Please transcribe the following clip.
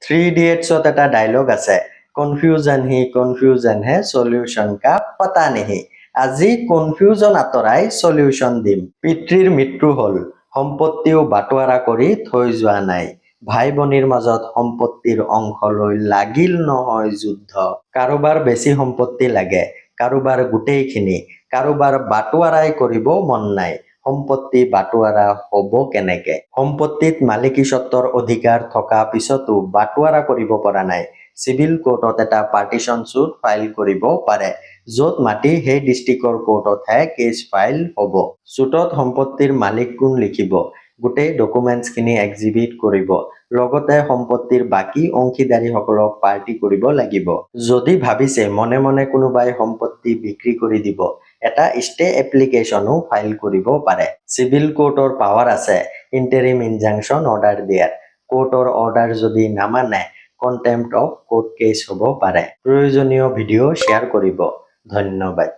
Three इडियट्सत এটা dialog আছে, confusion হে সলিউশন কা পতা নেহি। আজি কনফিউজন আঁতৰাই সলিউশন দিম। পিতৃৰ মৃত্যু হল, সম্পত্তিও বাটোৱাৰা কৰি থৈ যোৱা নাই। ভাই ভনীৰ মাজত সম্পত্তিৰ অংশ লৈ লাগিল নহয় যুদ্ধ। কাৰোবাৰ বেছি সম্পত্তি লাগে, কাৰোবাৰ গোটেইখিনি, কাৰোবাৰ বাটোৱাৰাই কৰিব মন নাই। সম্পত্তি বাটোৱাৰা হ'ব কেনেকে? সম্পত্তিত মালিকীস্বত্বৰ অধিকাৰ থকা পিছতো বাটোৱাৰা কৰিব পৰা নাই। চিভিল কোৰ্টত এটা পাৰ্টিশ্যন স্যুট ফাইল কৰিব পাৰে, য'ত মাটি সেই ডিষ্ট্ৰিক্টৰ কোৰ্টতহে কেছ ফাইল হ'ব। স্যুটত সম্পত্তিৰ মালিক কোন লিখিব, গোটেই ডকুমেণ্টছখিনি এক্সিবিট কৰিব, লগতে সম্পত্তিৰ বাকী অংশীদাৰীসকলক পাৰ্টি কৰিব লাগিব। যদি ভাবিছে মনে মনে কোনোবাই সম্পত্তি বিক্ৰী কৰি দিব, এটা ষ্টে এপ্লিকেশ্যনো ফাইল কৰিব পাৰে। চিভিল কোৰ্টৰ পাৱাৰ আছে ইণ্টাৰিম ইনজাংচন অৰ্ডাৰ দিয়াৰ। কোৰ্টৰ অৰ্ডাৰ যদি নামানে কণ্টেম্প্ট অফ কোৰ্ট কেছ হ'ব পাৰে। প্ৰয়োজনীয় ভিডিঅ' শ্বেয়াৰ কৰিব। ধন্যবাদ।